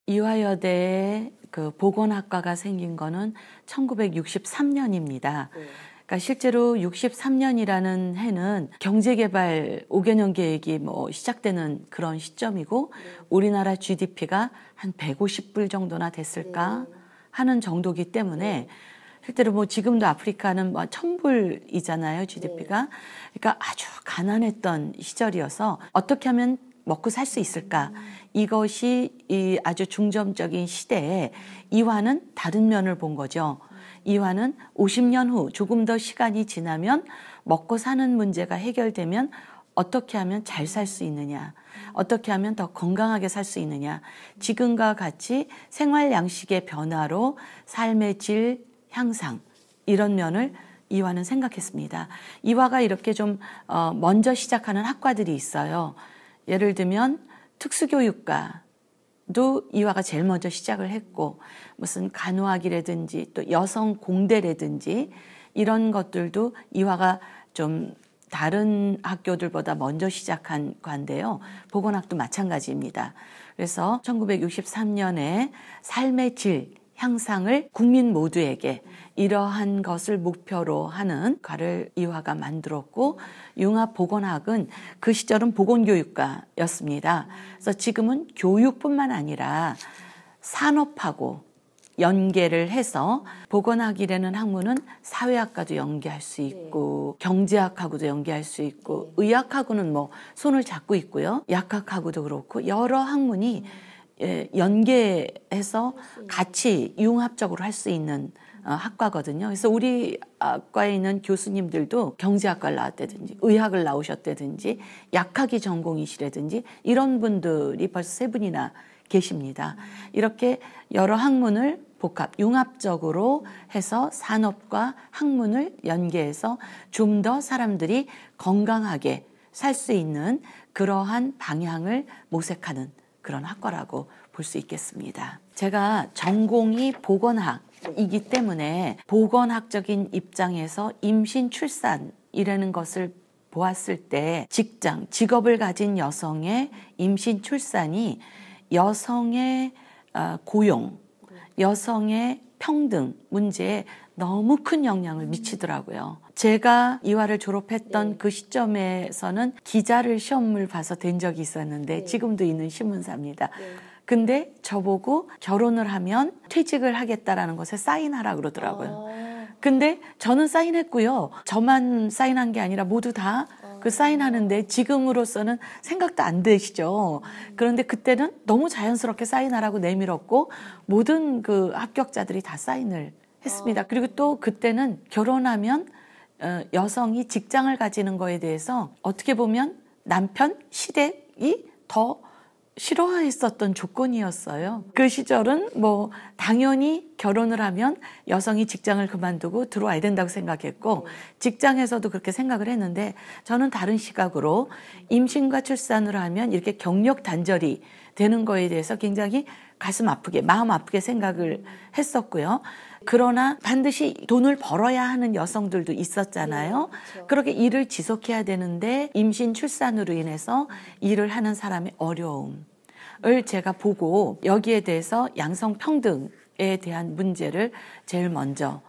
이화여대에 그 보건학과가 생긴 거는 1963년입니다. 그러니까 실제로 63년이라는 해는 경제개발 5개년 계획이 뭐 시작되는 그런 시점이고 우리나라 GDP가 한 150불 정도나 됐을까 하는 정도기 때문에 실제로 뭐 지금도 아프리카는 뭐 1000불이잖아요, GDP가. 그러니까 아주 가난했던 시절이어서 어떻게 하면 먹고 살 수 있을까? 이것이 이 아주 중점적인 시대에 이화는 다른 면을 본 거죠. 이화는 50년 후 조금 더 시간이 지나면 먹고 사는 문제가 해결되면 어떻게 하면 잘 살 수 있느냐, 어떻게 하면 더 건강하게 살 수 있느냐, 지금과 같이 생활 양식의 변화로 삶의 질 향상, 이런 면을 이화는 생각했습니다. 이화가 이렇게 좀 먼저 시작하는 학과들이 있어요. 예를 들면 특수교육과도 이화가 제일 먼저 시작을 했고, 무슨 간호학이라든지 또 여성 공대라든지 이런 것들도 이화가 좀 다른 학교들보다 먼저 시작한 과인데요. 보건학도 마찬가지입니다. 그래서 1963년에 삶의 질 향상을 국민 모두에게 이러한 것을 목표로 하는 과를 이화가 만들었고, 융합보건학은 그 시절은 보건교육과였습니다. 그래서 지금은 교육뿐만 아니라 산업하고 연계를 해서 보건학이라는 학문은 사회학과도 연계할 수 있고 경제학하고도 연계할 수 있고 의학하고는 뭐 손을 잡고 있고요. 약학하고도 그렇고 여러 학문이 연계해서 같이 융합적으로 할 수 있는 학과거든요. 그래서 우리 과에 있는 교수님들도 경제학과를 나왔다든지 의학을 나오셨다든지 약학이 전공이시라든지 이런 분들이 벌써 3분이나 계십니다. 이렇게 여러 학문을 복합, 융합적으로 해서 산업과 학문을 연계해서 좀 더 사람들이 건강하게 살 수 있는 그러한 방향을 모색하는 그런 학과라고 볼 수 있겠습니다. 제가 전공이 보건학이기 때문에 보건학적인 입장에서 임신, 출산이라는 것을 보았을 때 직장, 직업을 가진 여성의 임신, 출산이 여성의 고용, 여성의 평등 문제에 너무 큰 영향을 미치더라고요. 제가 이화를 졸업했던 그 시점에서는 기자를 시험을 봐서 된 적이 있었는데 지금도 있는 신문사입니다. 근데 저보고 결혼을 하면 퇴직을 하겠다라는 것에 사인하라 그러더라고요. 근데 저는 사인했고요. 저만 사인한 게 아니라 모두 다 그 사인하는데 지금으로서는 생각도 안 되시죠. 그런데 그때는 너무 자연스럽게 사인하라고 내밀었고 모든 그 합격자들이 다 사인을 했습니다. 그리고 또 그때는 결혼하면 여성이 직장을 가지는 거에 대해서 어떻게 보면 남편, 시댁이 더 싫어했었던 조건이었어요. 그 시절은 뭐 당연히 결혼을 하면 여성이 직장을 그만두고 들어와야 된다고 생각했고 직장에서도 그렇게 생각을 했는데 저는 다른 시각으로 임신과 출산을 하면 이렇게 경력 단절이 되는 거에 대해서 굉장히 가슴 아프게 마음 아프게 생각을 했었고요. 그러나 반드시 돈을 벌어야 하는 여성들도 있었잖아요. 그렇게 일을 지속해야 되는데 임신 출산으로 인해서 일을 하는 사람의 어려움을 제가 보고 여기에 대해서 양성평등에 대한 문제를 제일 먼저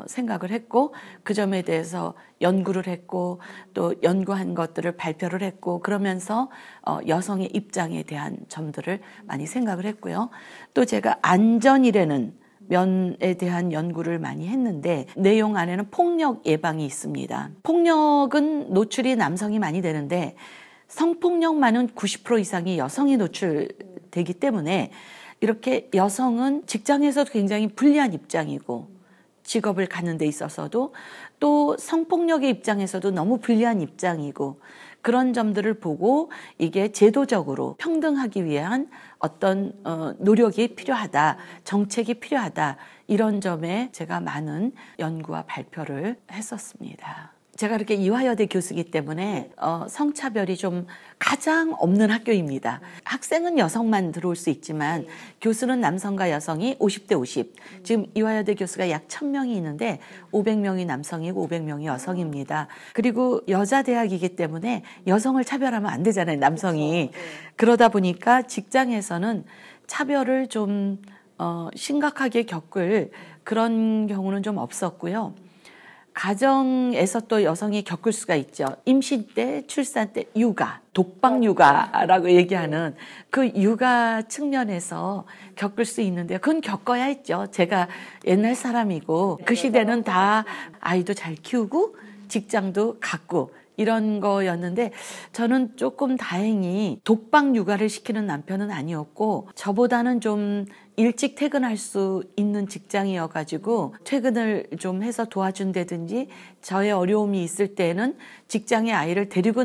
생각을 했고 그 점에 대해서 연구를 했고 또 연구한 것들을 발표를 했고 그러면서 여성의 입장에 대한 점들을 많이 생각을 했고요. 또 제가 안전이라는 면에 대한 연구를 많이 했는데 내용 안에는 폭력 예방이 있습니다. 폭력은 노출이 남성이 많이 되는데 성폭력만은 90% 이상이 여성이 노출되기 때문에 이렇게 여성은 직장에서도 굉장히 불리한 입장이고 직업을 갖는 데 있어서도 또 성폭력의 입장에서도 너무 불리한 입장이고 그런 점들을 보고 이게 제도적으로 평등하기 위한 어떤 노력이 필요하다, 정책이 필요하다 이런 점에 제가 많은 연구와 발표를 했었습니다. 제가 이렇게 이화여대 교수이기 때문에 성차별이 좀 가장 없는 학교입니다. 학생은 여성만 들어올 수 있지만 교수는 남성과 여성이 50대 50. 지금 이화여대 교수가 약 1000명이 있는데 500명이 남성이고 500명이 여성입니다. 그리고 여자 대학이기 때문에 여성을 차별하면 안 되잖아요, 남성이. 그러다 보니까 직장에서는 차별을 좀 심각하게 겪을 그런 경우는 좀 없었고요. 가정에서 또 여성이 겪을 수가 있죠. 임신 때, 출산 때 육아, 독방 육아라고 얘기하는 그 육아 측면에서 겪을 수 있는데 그건 겪어야 했죠. 제가 옛날 사람이고 그 시대는 다 아이도 잘 키우고 직장도 갖고 이런 거였는데 저는 조금 다행히 독방 육아를 시키는 남편은 아니었고 저보다는 좀 일찍 퇴근할 수 있는 직장이어가지고 퇴근을 좀 해서 도와준다든지 저의 어려움이 있을 때는 직장에 아이를 데리고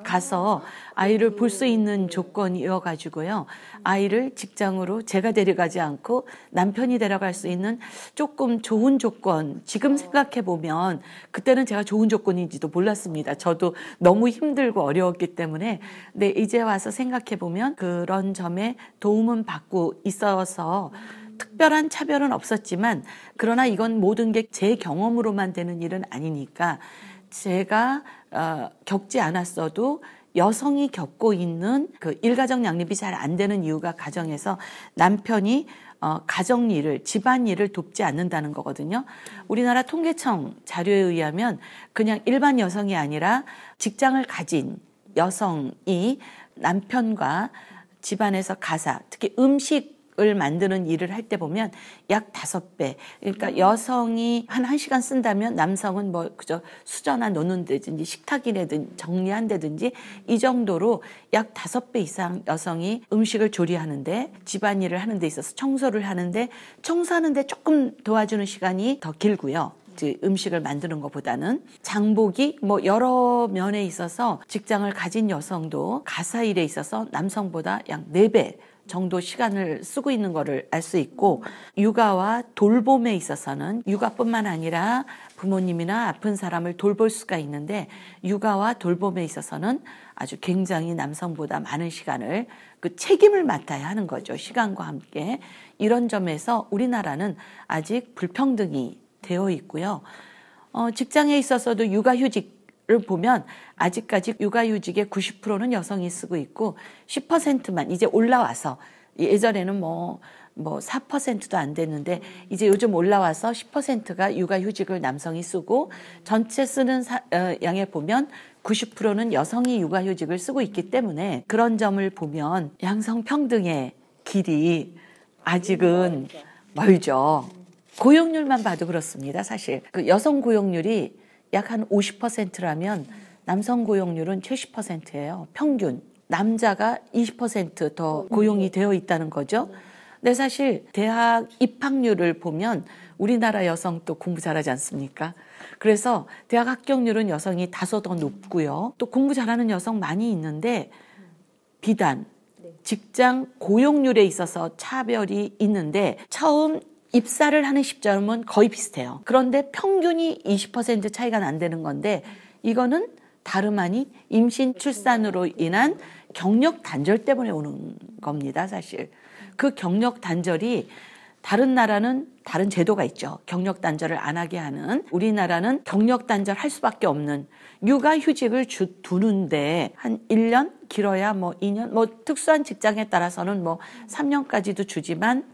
가서 아이를 볼 수 있는 조건이어가지고요. 아이를 직장으로 제가 데려가지 않고 남편이 데려갈 수 있는 조금 좋은 조건, 지금 생각해보면 그때는 제가 좋은 조건인지도 몰랐습니다. 저도 너무 힘들고 어려웠기 때문에. 근데 이제 와서 생각해보면 그런 점에 도움은 받고 있어서 특별한 차별은 없었지만 그러나 이건 모든 게 제 경험으로만 되는 일은 아니니까 제가 겪지 않았어도 여성이 겪고 있는 그 일가정 양립이 잘 안 되는 이유가 가정에서 남편이 가정일을, 집안일을 돕지 않는다는 거거든요. 우리나라 통계청 자료에 의하면 그냥 일반 여성이 아니라 직장을 가진 여성이 남편과 집안에서 가사, 특히 음식을 만드는 일을 할 때 보면 약 5배. 그러니까 여성이 한 1시간 쓴다면 남성은 뭐 그저 수저나 놓는다든지 식탁이라든지 정리한다든지 이 정도로 약 5배 이상 여성이 음식을 조리하는데 집안일을 하는 데 있어서 청소를 하는데 청소하는데 조금 도와주는 시간이 더 길고요. 음식을 만드는 것보다는 장보기 뭐 여러 면에 있어서 직장을 가진 여성도 가사 일에 있어서 남성보다 약 4배 정도 시간을 쓰고 있는 거를 알 수 있고 육아와 돌봄에 있어서는 육아뿐만 아니라 부모님이나 아픈 사람을 돌볼 수가 있는데 육아와 돌봄에 있어서는 아주 굉장히 남성보다 많은 시간을 그 책임을 맡아야 하는 거죠. 시간과 함께. 이런 점에서 우리나라는 아직 불평등이 되어 있고요. 직장에 있어서도 육아휴직을 보면 아직까지 육아휴직의 90%는 여성이 쓰고 있고 10%만 이제 올라와서 예전에는 뭐 4%도 안 됐는데 이제 요즘 올라와서 10%가 육아휴직을 남성이 쓰고 전체 쓰는 양에 보면 90%는 여성이 육아휴직을 쓰고 있기 때문에 그런 점을 보면 양성평등의 길이 아직은 멀죠. 고용률만 봐도 그렇습니다. 사실 그 여성 고용률이 약 한 50%라면 남성 고용률은 70%예요. 평균. 남자가 20% 더 고용이 되어 있다는 거죠. 근데 사실 대학 입학률을 보면 우리나라 여성 또 공부 잘하지 않습니까? 그래서 대학 합격률은 여성이 다소 더 높고요. 또 공부 잘하는 여성 많이 있는데 비단 직장 고용률에 있어서 차별이 있는데 처음 입사를 하는 시점은 거의 비슷해요. 그런데 평균이 20% 차이가 난다는 건데 이거는 다름 아닌 임신 출산으로 인한 경력 단절 때문에 오는 겁니다. 사실 그 경력 단절이 다른 나라는 다른 제도가 있죠. 경력 단절을 안 하게 하는. 우리나라는 경력 단절 할 수밖에 없는 육아휴직을 두는데 한 1년 길어야 뭐 2년 뭐 특수한 직장에 따라서는 뭐 3년까지도 주지만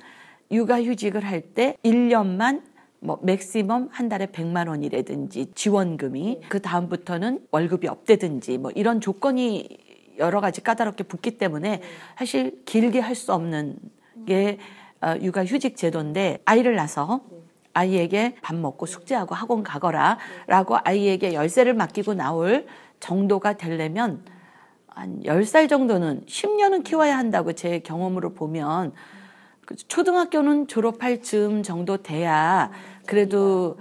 육아휴직을 할 때 1년만 뭐 맥시멈 한 달에 100만 원이라든지 지원금이 그 다음부터는 월급이 없다든지 뭐 이런 조건이 여러 가지 까다롭게 붙기 때문에 사실 길게 할 수 없는 게 육아휴직 제도인데 아이를 낳아서 아이에게 밥 먹고 숙제하고 학원 가거라 라고 아이에게 열쇠를 맡기고 나올 정도가 되려면 한 10살 정도는 10년은 키워야 한다고 제 경험으로 보면 초등학교는 졸업할 즈음 정도 돼야 그래도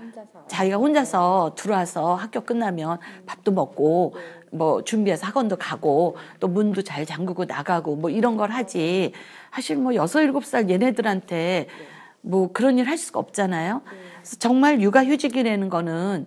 자기가 혼자서 들어와서 학교 끝나면 밥도 먹고 뭐 준비해서 학원도 가고 또 문도 잘 잠그고 나가고 뭐 이런 걸 하지. 사실 뭐 6, 7살 얘네들한테 뭐 그런 일 할 수가 없잖아요. 그래서 정말 육아휴직이라는 거는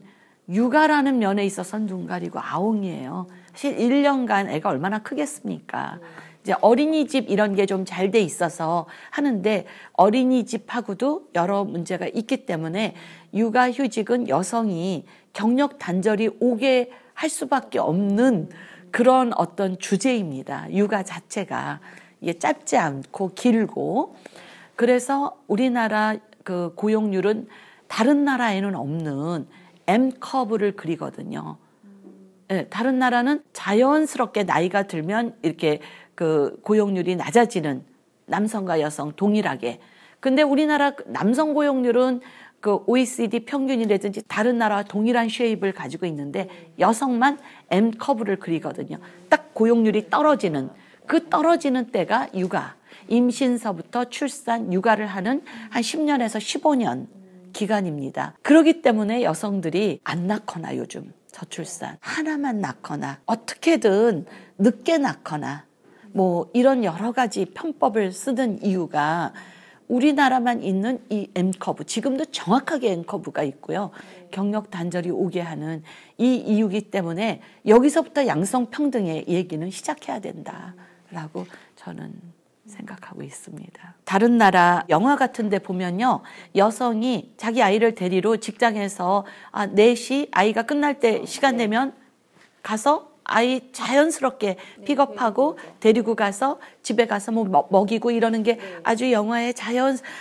육아라는 면에 있어서는 눈 가리고 아웅이에요. 사실 1년간 애가 얼마나 크겠습니까? 이제 어린이집 이런 게 좀 잘 돼 있어서 하는데 어린이집하고도 여러 문제가 있기 때문에 육아휴직은 여성이 경력 단절이 오게 할 수밖에 없는 그런 어떤 주제입니다. 육아 자체가. 이게 짧지 않고 길고, 그래서 우리나라 그 고용률은 다른 나라에는 없는 M커브를 그리거든요. 네, 다른 나라는 자연스럽게 나이가 들면 이렇게 그 고용률이 낮아지는, 남성과 여성 동일하게. 근데 우리나라 남성 고용률은 그 OECD 평균이라든지 다른 나라와 동일한 쉐입을 가지고 있는데 여성만 M커브를 그리거든요. 딱 고용률이 떨어지는, 그 떨어지는 때가 육아, 임신서부터 출산, 육아를 하는 한 10년에서 15년 기간입니다. 그렇기 때문에 여성들이 안 낳거나 요즘 저출산, 하나만 낳거나 어떻게든 늦게 낳거나 뭐 이런 여러 가지 편법을 쓰는 이유가 우리나라만 있는 이 M커브, 지금도 정확하게 M커브가 있고요. 경력 단절이 오게 하는 이 이유기 때문에 여기서부터 양성평등의 얘기는 시작해야 된다라고 저는 생각하고 있습니다. 다른 나라 영화 같은 데 보면요. 여성이 자기 아이를 데리러 직장에서 4시 아이가 끝날 때 시간 되면 가서 아이 자연스럽게 픽업하고 데리고 가서 집에 가서 뭐 먹이고 이러는 게 아주 영화에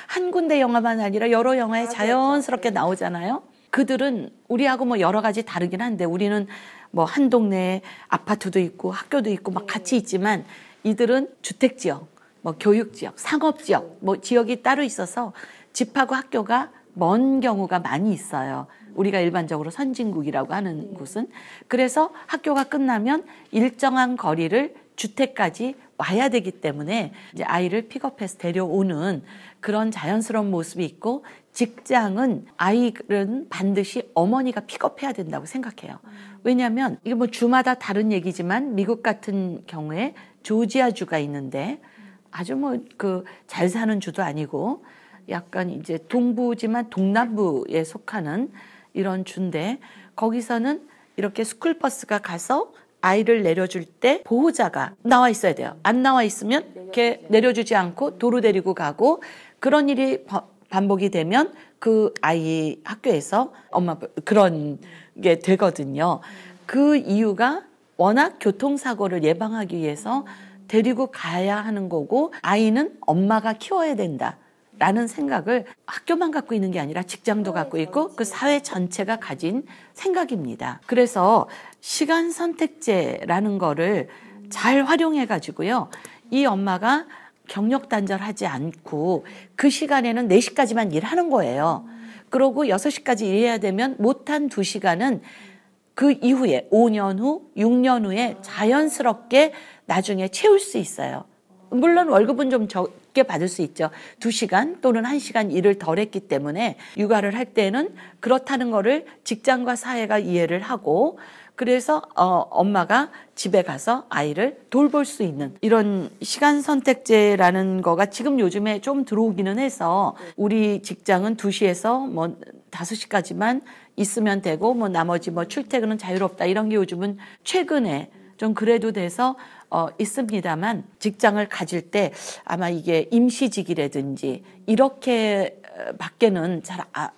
한 군데 영화만 아니라 여러 영화에 자연스럽게 나오잖아요. 그들은 우리하고 뭐 여러 가지 다르긴 한데 우리는 뭐 한 동네에 아파트도 있고 학교도 있고 막 같이 있지만 이들은 주택지역, 뭐 교육지역, 상업지역, 뭐 지역이 따로 있어서 집하고 학교가 먼 경우가 많이 있어요. 우리가 일반적으로 선진국이라고 하는 곳은. 그래서 학교가 끝나면 일정한 거리를 주택까지 와야 되기 때문에 이제 아이를 픽업해서 데려오는 그런 자연스러운 모습이 있고, 직장은 아이는 반드시 어머니가 픽업해야 된다고 생각해요. 왜냐하면 이게 뭐 주마다 다른 얘기지만 미국 같은 경우에 조지아주가 있는데 아주 뭐 그 잘 사는 주도 아니고 약간 이제 동부지만 동남부에 속하는 이런 주인데, 거기서는 이렇게 스쿨버스가 가서 아이를 내려줄 때 보호자가 나와 있어야 돼요. 안 나와 있으면 이렇게 내려주지 않고 도로 데리고 가고, 그런 일이 반복이 되면 그 아이 학교에서 엄마 그런 게 되거든요. 그 이유가 워낙 교통사고를 예방하기 위해서 데리고 가야 하는 거고, 아이는 엄마가 키워야 된다 라는 생각을 학교만 갖고 있는 게 아니라 직장도 갖고 있고 그 사회 전체가 가진 생각입니다. 그래서 시간 선택제라는 거를 잘 활용해 가지고요, 이 엄마가 경력 단절하지 않고 그 시간에는 4시까지만 일하는 거예요. 그러고 6시까지 일해야 되면 못한 2시간은 그 이후에 5년 후, 6년 후에 자연스럽게 나중에 채울 수 있어요. 물론 월급은 좀 적게 받을 수 있죠. 2시간 또는 1시간 일을 덜 했기 때문에 육아를 할 때는 그렇다는 거를 직장과 사회가 이해를 하고, 그래서 엄마가 집에 가서 아이를 돌볼 수 있는 이런 시간 선택제라는 거가 지금 요즘에 좀 들어오기는 해서, 우리 직장은 2시에서 뭐 5시까지만 있으면 되고 뭐 나머지 뭐 출퇴근은 자유롭다 이런 게 요즘은 최근에 좀 그래도 돼서 있습니다만, 직장을 가질 때 아마 이게 임시직이라든지 이렇게 밖에는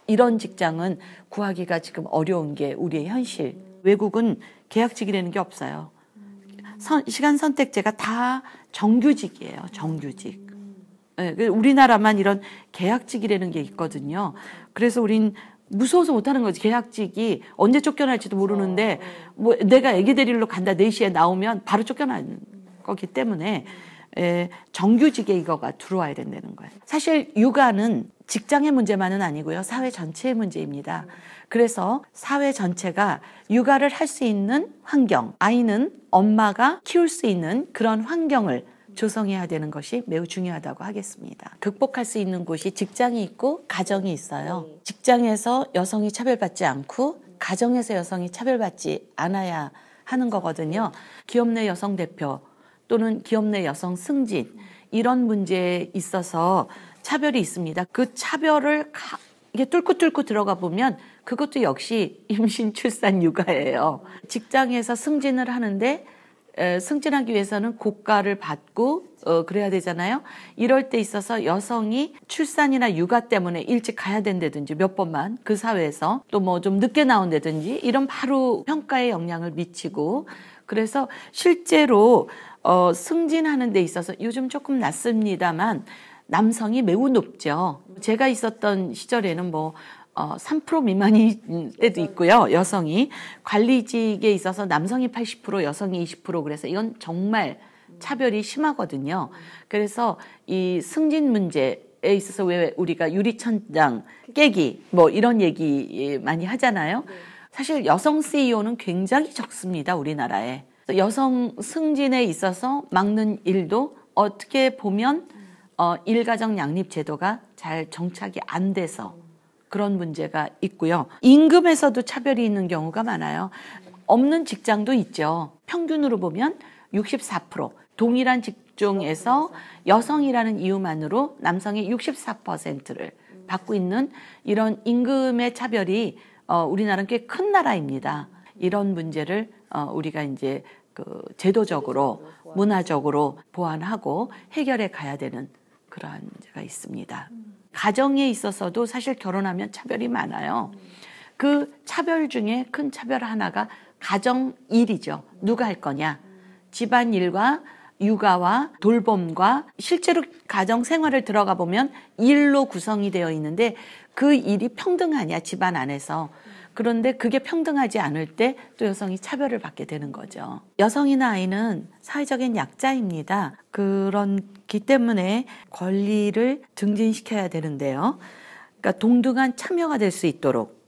이런 직장은 구하기가 지금 어려운 게 우리의 현실. 외국은 계약직이라는 게 없어요. 시간 선택제가 다 정규직이에요. 정규직. 네, 우리나라만 이런 계약직이라는 게 있거든요. 그래서 우린 무서워서 못하는 거지. 계약직이 언제 쫓겨날지도 모르는데 뭐 내가 애기 데리러 간다 4시에 나오면 바로 쫓겨나는 거기 때문에 정규직에 이거가 들어와야 된다는 거예요. 사실 육아는 직장의 문제만은 아니고요. 사회 전체의 문제입니다. 그래서 사회 전체가 육아를 할 수 있는 환경, 아이는 엄마가 키울 수 있는 그런 환경을 조성해야 되는 것이 매우 중요하다고 하겠습니다. 극복할 수 있는 곳이 직장이 있고 가정이 있어요. 직장에서 여성이 차별받지 않고 가정에서 여성이 차별받지 않아야 하는 거거든요. 기업 내 여성 대표 또는 기업 내 여성 승진, 이런 문제에 있어서 차별이 있습니다. 그 차별을 이게 뚫고 들어가 보면 그것도 역시 임신, 출산, 육아예요. 직장에서 승진을 하는데 승진하기 위해서는 고가를 받고 그래야 되잖아요. 이럴 때 있어서 여성이 출산이나 육아 때문에 일찍 가야 된다든지 몇 번만 그 사회에서 또 뭐 좀 늦게 나온다든지 이런 바로 평가에 영향을 미치고, 그래서 실제로 승진하는 데 있어서 요즘 조금 낮습니다만 남성이 매우 높죠. 제가 있었던 시절에는 3% 미만일 때도 있고요. 여성이 관리직에 있어서 남성이 80% 여성이 20% 그래서 이건 정말 차별이 심하거든요. 그래서 이 승진 문제에 있어서 왜 우리가 유리천장 깨기 이런 얘기 많이 하잖아요. 사실 여성 CEO는 굉장히 적습니다. 우리나라에. 여성 승진에 있어서 막는 일도 어떻게 보면 일가정 양립 제도가 잘 정착이 안 돼서 그런 문제가 있고요. 임금에서도 차별이 있는 경우가 많아요. 없는 직장도 있죠. 평균으로 보면 64%. 동일한 직종에서 여성이라는 이유만으로 남성의 64%를 받고 있는 이런 임금의 차별이 우리나라는 꽤 큰 나라입니다. 이런 문제를 우리가 이제 제도적으로 문화적으로 보완하고 해결해 가야 되는 그러한 문제가 있습니다. 가정에 있어서도 사실 결혼하면 차별이 많아요. 그 차별 중에 큰 차별 하나가 가정 일이죠. 누가 할 거냐. 집안일과 육아와 돌봄과 실제로 가정 생활을 들어가 보면 일로 구성이 되어 있는데 그 일이 평등하냐 집안 안에서. 그런데 그게 평등하지 않을 때 또 여성이 차별을 받게 되는 거죠. 여성이나 아이는 사회적인 약자입니다. 그렇기 때문에 권리를 증진시켜야 되는데요. 그러니까 동등한 참여가 될 수 있도록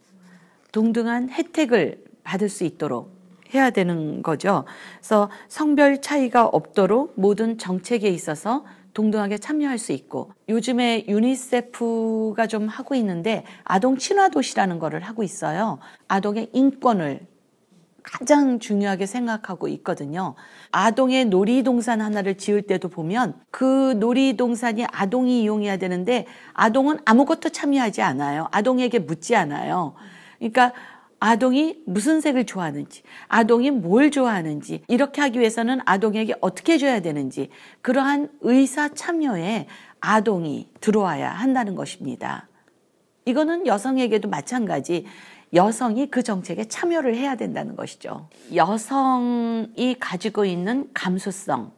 동등한 혜택을 받을 수 있도록 해야 되는 거죠. 그래서 성별 차이가 없도록 모든 정책에 있어서 동등하게 참여할 수 있고 요즘에 유니세프가 좀 하고 있는데 아동 친화 도시라는 거를 하고 있어요. 아동의 인권을 가장 중요하게 생각하고 있거든요. 아동의 놀이동산 하나를 지을 때도 보면 그 놀이동산이 아동이 이용해야 되는데 아동은 아무것도 참여하지 않아요. 아동에게 묻지 않아요. 그러니까 아동이 무슨 색을 좋아하는지, 아동이 뭘 좋아하는지 이렇게 하기 위해서는 아동에게 어떻게 줘야 되는지 그러한 의사 참여에 아동이 들어와야 한다는 것입니다. 이거는 여성에게도 마찬가지 여성이 그 정책에 참여를 해야 된다는 것이죠. 여성이 가지고 있는 감수성,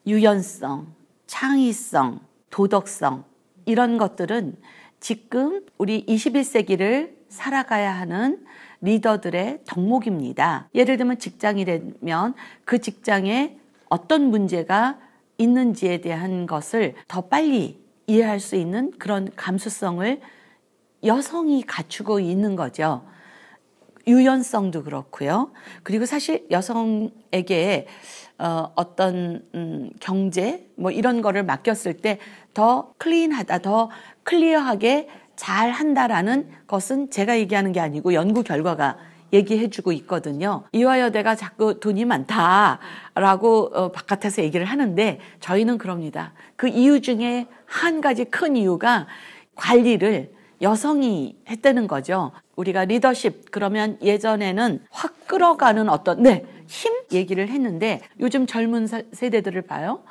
유연성, 창의성, 도덕성 이런 것들은 지금 우리 21세기를 살아가야 하는 리더들의 덕목입니다. 예를 들면 직장이라면 그 직장에 어떤 문제가 있는지에 대한 것을 더 빨리 이해할 수 있는 그런 감수성을 여성이 갖추고 있는 거죠. 유연성도 그렇고요. 그리고 사실 여성에게 어떤 경제 이런 거를 맡겼을 때 더 클린하다, 더 클리어하게 잘 한다라는 것은 제가 얘기하는 게 아니고 연구 결과가 얘기해주고 있거든요. 이화여대가 자꾸 돈이 많다라고 바깥에서 얘기를 하는데 저희는 그럽니다. 그 이유 중에 한 가지 큰 이유가 관리를 여성이 했다는 거죠. 우리가 리더십 그러면 예전에는 확 끌어가는 어떤 힘 얘기를 했는데 요즘 젊은 세대들을 봐요.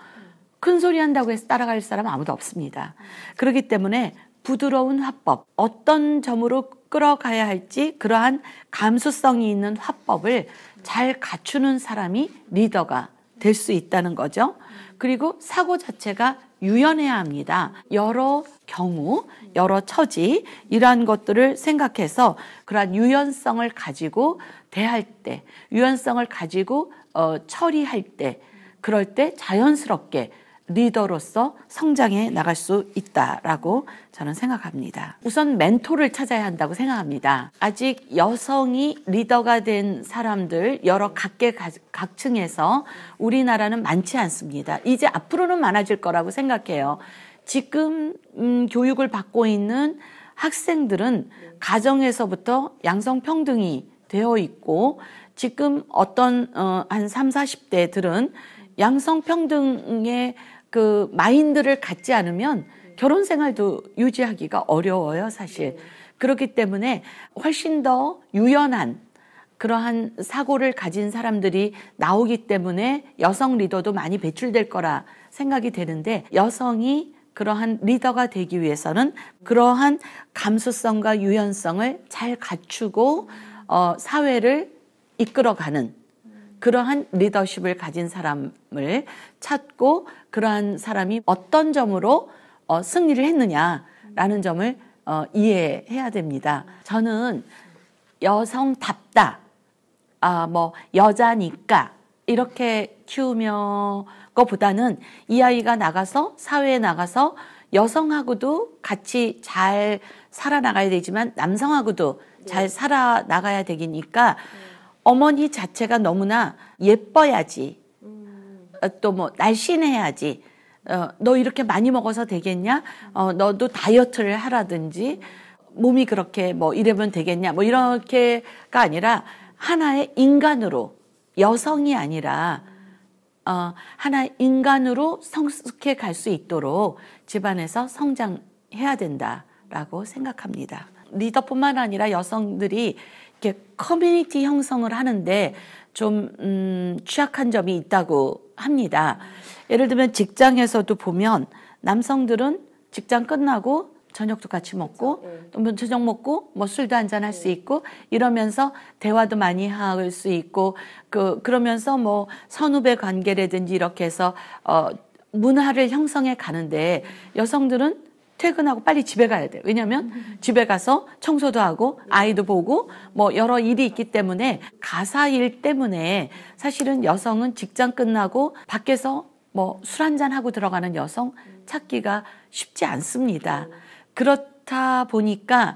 큰 소리 한다고 해서 따라갈 사람 아무도 없습니다. 그렇기 때문에 부드러운 화법, 어떤 점으로 끌어가야 할지 그러한 감수성이 있는 화법을 잘 갖추는 사람이 리더가 될 수 있다는 거죠. 그리고 사고 자체가 유연해야 합니다. 여러 경우, 여러 처지 이러한 것들을 생각해서 그러한 유연성을 가지고 대할 때, 유연성을 가지고 처리할 때, 그럴 때 자연스럽게 리더로서 성장해 나갈 수 있다라고 저는 생각합니다. 우선 멘토를 찾아야 한다고 생각합니다. 아직 여성이 리더가 된 사람들 여러 각계각층에서 우리나라는 많지 않습니다. 이제 앞으로는 많아질 거라고 생각해요. 지금 교육을 받고 있는 학생들은 가정에서부터 양성평등이 되어 있고 지금 어떤 한 30, 40대들은 양성평등의 그 마인드를 갖지 않으면 결혼 생활도 유지하기가 어려워요, 사실. 그렇기 때문에 훨씬 더 유연한 그러한 사고를 가진 사람들이 나오기 때문에 여성 리더도 많이 배출될 거라 생각이 되는데 여성이 그러한 리더가 되기 위해서는 그러한 감수성과 유연성을 잘 갖추고 사회를 이끌어가는 그러한 리더십을 가진 사람을 찾고 그러한 사람이 어떤 점으로 승리를 했느냐라는 점을 이해해야 됩니다. 저는 여성답다, 뭐 여자니까 이렇게 키우며 것보다는 이 아이가 나가서 사회에 나가서 여성하고도 같이 잘 살아나가야 되지만 남성하고도 잘 살아나가야 되니까 어머니 자체가 너무나 예뻐야지, 또 뭐 날씬해야지, 너 이렇게 많이 먹어서 되겠냐, 너도 다이어트를 하라든지, 몸이 그렇게 뭐 이러면 되겠냐, 뭐 이렇게가 아니라 하나의 인간으로, 여성이 아니라 하나의 인간으로 성숙해 갈 수 있도록 집안에서 성장해야 된다라고 생각합니다. 리더뿐만 아니라 여성들이 이렇게 커뮤니티 형성을 하는데 좀 취약한 점이 있다고 합니다. 예를 들면 직장에서도 보면 남성들은 직장 끝나고 저녁도 같이 먹고 또 저녁 먹고 뭐 술도 한잔 할 수 있고 이러면서 대화도 많이 할 수 있고 그러면서 뭐 선후배 관계라든지 이렇게 해서 문화를 형성해 가는데 여성들은 퇴근하고 빨리 집에 가야 돼요. 왜냐하면 집에 가서 청소도 하고 아이도 보고 뭐 여러 일이 있기 때문에 가사 일 때문에 사실은 여성은 직장 끝나고 밖에서 뭐 술 한잔 하고 들어가는 여성 찾기가 쉽지 않습니다. 그렇다 보니까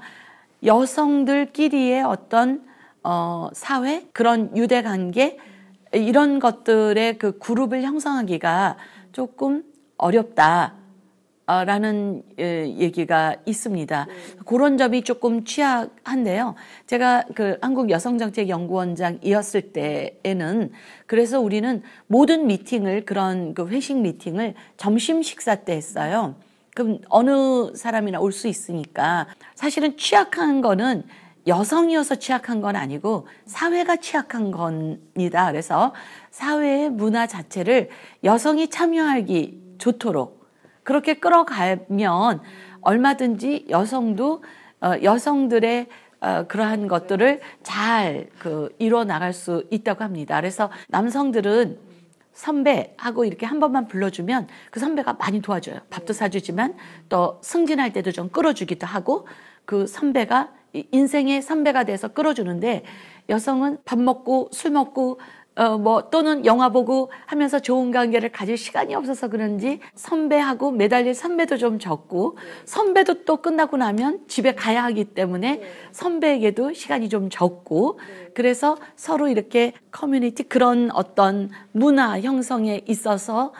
여성들끼리의 어떤 사회, 그런 유대관계 이런 것들의 그 그룹을 형성하기가 조금 어렵다. 라는 얘기가 있습니다. 그런 점이 조금 취약한데요. 제가 그 한국여성정책연구원장이었을 때에는 그래서 우리는 모든 미팅을 그런 그 회식 미팅을 점심 식사 때 했어요. 그럼 어느 사람이나 올 수 있으니까 사실은 취약한 거는 여성이어서 취약한 건 아니고 사회가 취약한 겁니다. 그래서 사회의 문화 자체를 여성이 참여하기 좋도록 그렇게 끌어가면 얼마든지 여성도 여성들의 그러한 것들을 잘 이뤄 나갈 수 있다고 합니다. 그래서 남성들은 선배하고 이렇게 한 번만 불러주면 그 선배가 많이 도와줘요. 밥도 사주지만 또 승진할 때도 좀 끌어주기도 하고 그 선배가 인생의 선배가 돼서 끌어주는데 여성은 밥 먹고 술 먹고 뭐 또는 영화 보고 하면서 좋은 관계를 가질 시간이 없어서 그런지 선배하고 매달릴 선배도 좀 적고 선배도 또 끝나고 나면 집에 가야 하기 때문에 선배에게도 시간이 좀 적고 그래서 서로 이렇게 커뮤니티 그런 어떤 문화 형성에 있어서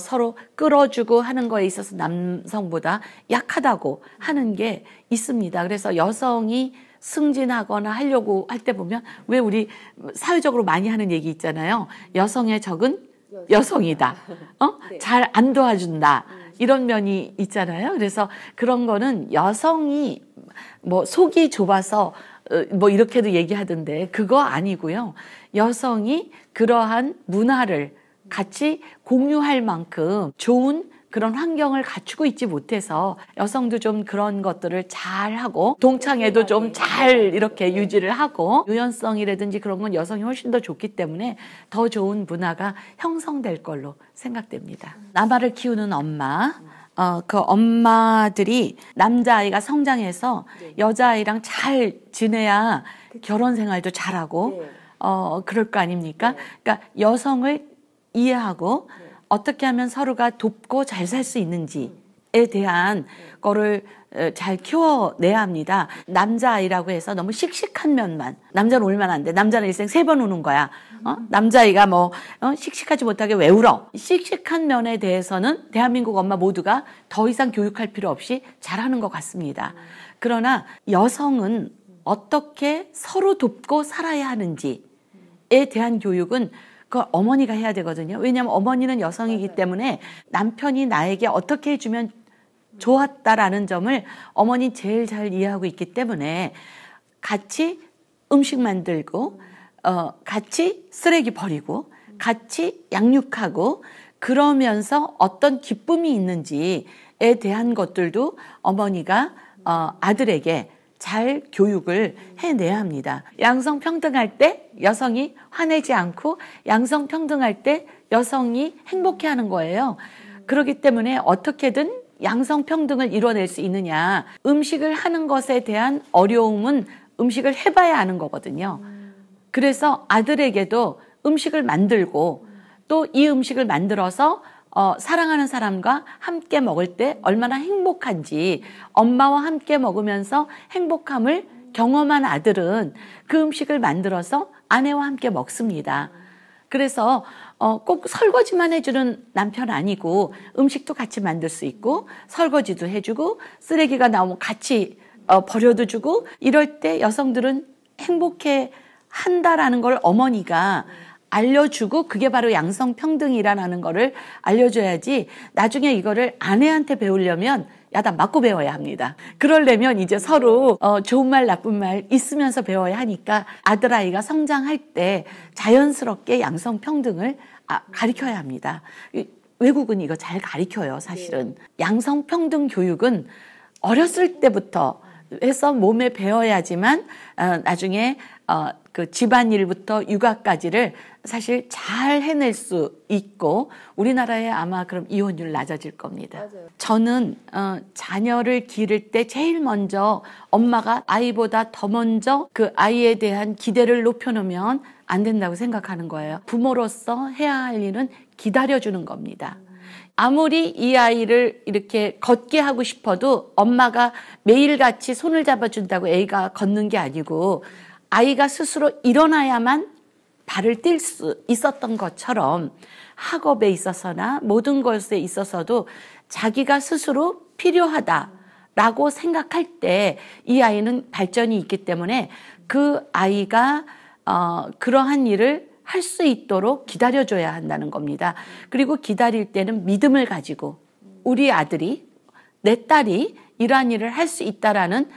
서로 끌어주고 하는 거에 있어서 남성보다 약하다고 하는 게 있습니다. 그래서 여성이 승진하거나 하려고 할 때 보면 왜 우리 사회적으로 많이 하는 얘기 있잖아요. 여성의 적은 여성이다. 잘 안 도와준다. 이런 면이 있잖아요. 그래서 그런 거는 여성이 뭐 속이 좁아서 뭐 이렇게도 얘기하던데 그거 아니고요. 여성이 그러한 문화를 같이 공유할 만큼 좋은 그런 환경을 갖추고 있지 못해서 여성도 좀 그런 것들을 잘 하고 동창회도 좀 잘 이렇게 유지를 하고 유연성이라든지 그런 건 여성이 훨씬 더 좋기 때문에 더 좋은 문화가 형성될 걸로 생각됩니다. 남아를 키우는 엄마, 그 엄마들이 남자아이가 성장해서 여자아이랑 잘 지내야 결혼 생활도 잘하고 그럴 거 아닙니까? 그러니까 여성을 이해하고 어떻게 하면 서로가 돕고 잘 살 수 있는지에 대한 거를 잘 키워내야 합니다. 남자아이라고 해서 너무 씩씩한 면만, 남자는 울면 안 돼. 남자는 일생 3번 우는 거야. 남자아이가 뭐 씩씩하지 못하게 왜 울어? 씩씩한 면에 대해서는 대한민국 엄마 모두가 더 이상 교육할 필요 없이 잘하는 것 같습니다. 그러나 여성은 어떻게 서로 돕고 살아야 하는지에 대한 교육은 그걸 어머니가 해야 되거든요. 왜냐하면 어머니는 여성이기 때문에 남편이 나에게 어떻게 해주면 좋았다라는 점을 어머니 제일 잘 이해하고 있기 때문에 같이 음식 만들고 같이 쓰레기 버리고 같이 양육하고 그러면서 어떤 기쁨이 있는지에 대한 것들도 어머니가 아들에게 잘 교육을 해내야 합니다. 양성평등할 때 여성이 화내지 않고 양성평등할 때 여성이 행복해하는 거예요. 그렇기 때문에 어떻게든 양성평등을 이뤄낼 수 있느냐. 음식을 하는 것에 대한 어려움은 음식을 해봐야 하는 거거든요. 그래서 아들에게도 음식을 만들고 또 이 음식을 만들어서 사랑하는 사람과 함께 먹을 때 얼마나 행복한지 엄마와 함께 먹으면서 행복함을 경험한 아들은 그 음식을 만들어서 아내와 함께 먹습니다. 그래서 꼭 설거지만 해주는 남편 아니고 음식도 같이 만들 수 있고 설거지도 해주고 쓰레기가 나오면 같이 버려도 주고 이럴 때 여성들은 행복해 한다라는 걸 어머니가 알려주고 그게 바로 양성평등이라는 거를 알려줘야지 나중에 이거를 아내한테 배우려면 야단 맞고 배워야 합니다. 그러려면 이제 서로 좋은 말 나쁜 말 있으면서 배워야 하니까 아들아이가 성장할 때 자연스럽게 양성평등을 가르쳐야 합니다. 외국은 이거 잘 가르쳐요, 사실은. 양성평등 교육은 어렸을 때부터 해서 몸에 배워야지만 나중에 그 집안일부터 육아까지를 사실 잘 해낼 수 있고 우리나라에 아마 그럼 이혼율 낮아질 겁니다. 맞아요. 저는 자녀를 기를 때 제일 먼저 엄마가 아이보다 더 먼저 그 아이에 대한 기대를 높여놓으면 안 된다고 생각하는 거예요. 부모로서 해야 할 일은 기다려주는 겁니다. 아무리 이 아이를 이렇게 걷게 하고 싶어도 엄마가 매일같이 손을 잡아준다고 애가 걷는 게 아니고 아이가 스스로 일어나야만 발을 뗄 수 있었던 것처럼 학업에 있어서나 모든 것에 있어서도 자기가 스스로 필요하다라고 생각할 때 이 아이는 발전이 있기 때문에 그 아이가 그러한 일을 할 수 있도록 기다려줘야 한다는 겁니다. 그리고 기다릴 때는 믿음을 가지고 우리 아들이 내 딸이 이러한 일을 할 수 있다라는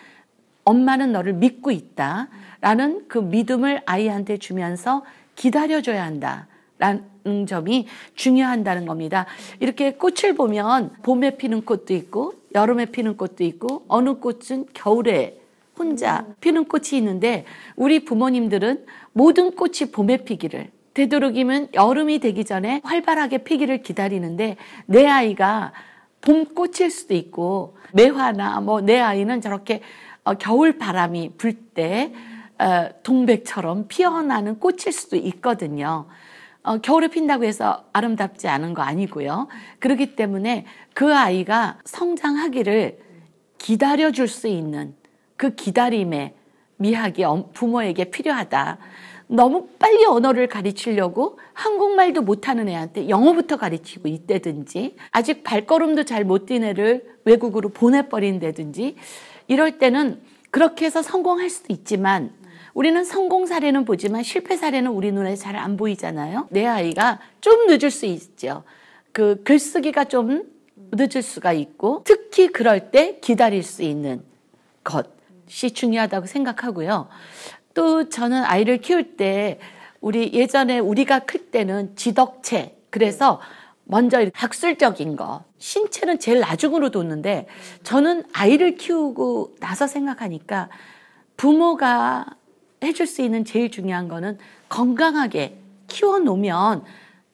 엄마는 너를 믿고 있다라는 그 믿음을 아이한테 주면서 기다려줘야 한다라는 점이 중요하다는 겁니다. 이렇게 꽃을 보면 봄에 피는 꽃도 있고 여름에 피는 꽃도 있고 어느 꽃은 겨울에 혼자 피는 꽃이 있는데 우리 부모님들은 모든 꽃이 봄에 피기를 되도록이면 여름이 되기 전에 활발하게 피기를 기다리는데 내 아이가 봄꽃일 수도 있고 매화나 뭐 내 아이는 저렇게 겨울 바람이 불 때 동백처럼 피어나는 꽃일 수도 있거든요. 겨울에 핀다고 해서 아름답지 않은 거 아니고요. 그렇기 때문에 그 아이가 성장하기를 기다려줄 수 있는 그 기다림의 미학이 부모에게 필요하다. 너무 빨리 언어를 가르치려고 한국말도 못하는 애한테 영어부터 가르치고 있다든지 아직 발걸음도 잘 못 뛴 애를 외국으로 보내버린다든지 이럴 때는 그렇게 해서 성공할 수도 있지만 우리는 성공 사례는 보지만 실패 사례는 우리 눈에 잘 안 보이잖아요. 내 아이가 좀 늦을 수 있죠. 그 글쓰기가 좀 늦을 수가 있고 특히 그럴 때 기다릴 수 있는 것이 중요하다고 생각하고요. 또 저는 아이를 키울 때 예전에 우리가 클 때는 지덕체 그래서 먼저 학술적인 거 신체는 제일 나중으로 뒀는데 저는 아이를 키우고 나서 생각하니까 부모가 해줄 수 있는 제일 중요한 거는 건강하게 키워놓으면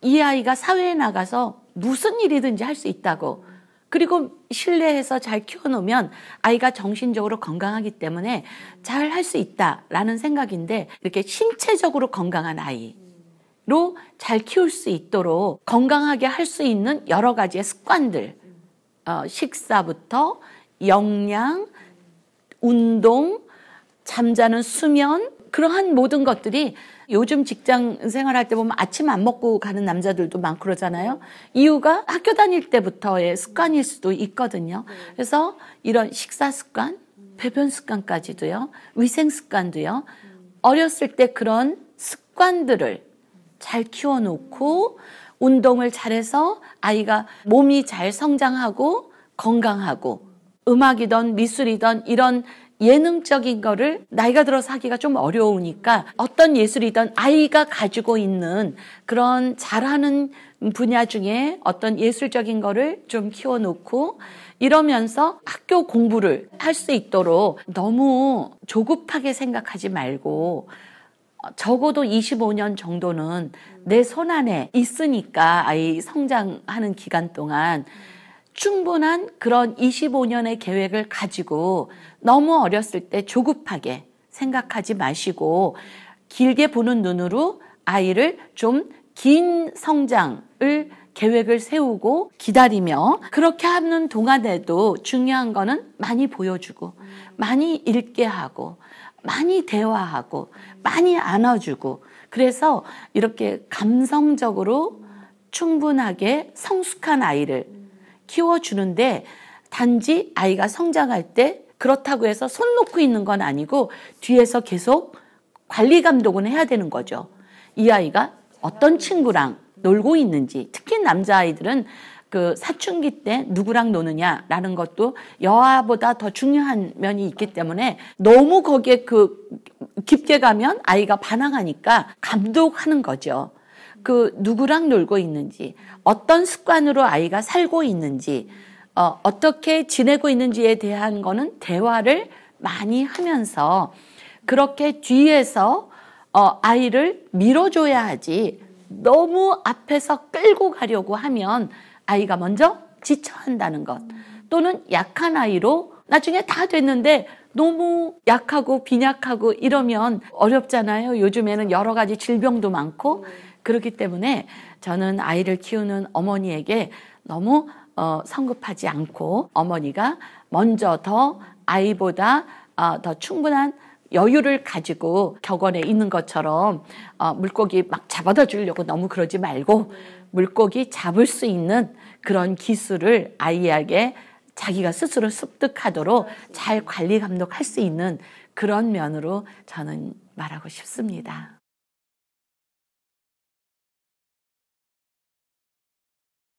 이 아이가 사회에 나가서 무슨 일이든지 할 수 있다고 그리고 신뢰해서 잘 키워놓으면 아이가 정신적으로 건강하기 때문에 잘 할 수 있다라는 생각인데 이렇게 신체적으로 건강한 아이로 잘 키울 수 있도록 건강하게 할 수 있는 여러 가지의 습관들 식사부터 영양, 운동, 잠자는 수면 그러한 모든 것들이 요즘 직장 생활할 때 보면 아침 안 먹고 가는 남자들도 많고 그러잖아요. 이유가 학교 다닐 때부터의 습관일 수도 있거든요. 그래서 이런 식사 습관, 배변 습관까지도요. 위생 습관도요. 어렸을 때 그런 습관들을 잘 키워놓고 운동을 잘해서 아이가 몸이 잘 성장하고 건강하고 음악이든 미술이든 이런 예능적인 거를 나이가 들어서 하기가 좀 어려우니까 어떤 예술이든 아이가 가지고 있는 그런 잘하는 분야 중에 어떤 예술적인 거를 좀 키워놓고 이러면서 학교 공부를 할 수 있도록 너무 조급하게 생각하지 말고 적어도 25년 정도는 내 손 안에 있으니까 아이 성장하는 기간 동안 충분한 그런 25년의 계획을 가지고 너무 어렸을 때 조급하게 생각하지 마시고 길게 보는 눈으로 아이를 좀 긴 성장을 계획을 세우고 기다리며 그렇게 하는 동안에도 중요한 거는 많이 보여주고 많이 읽게 하고 많이 대화하고 많이 안아주고 그래서 이렇게 감성적으로 충분하게 성숙한 아이를 키워주는데 단지 아이가 성장할 때 그렇다고 해서 손 놓고 있는 건 아니고 뒤에서 계속 관리 감독은 해야 되는 거죠. 이 아이가 어떤 친구랑 놀고 있는지 특히 남자아이들은 그 사춘기 때 누구랑 노느냐라는 것도 여아보다 더 중요한 면이 있기 때문에 너무 거기에 그 깊게 가면 아이가 반항하니까 감독하는 거죠. 그 누구랑 놀고 있는지 어떤 습관으로 아이가 살고 있는지 어떻게 지내고 있는지에 대한 거는 대화를 많이 하면서 그렇게 뒤에서 아이를 밀어줘야 하지 너무 앞에서 끌고 가려고 하면 아이가 먼저 지쳐한다는 것 또는 약한 아이로 나중에 다 됐는데 너무 약하고 빈약하고 이러면 어렵잖아요. 요즘에는 여러 가지 질병도 많고 그렇기 때문에 저는 아이를 키우는 어머니에게 너무 성급하지 않고 어머니가 먼저 더 아이보다 더 충분한 여유를 가지고 격언에 있는 것처럼 물고기 막 잡아다 주려고 너무 그러지 말고 물고기 잡을 수 있는 그런 기술을 아이에게 자기가 스스로 습득하도록 잘 관리 감독할 수 있는 그런 면으로 저는 말하고 싶습니다.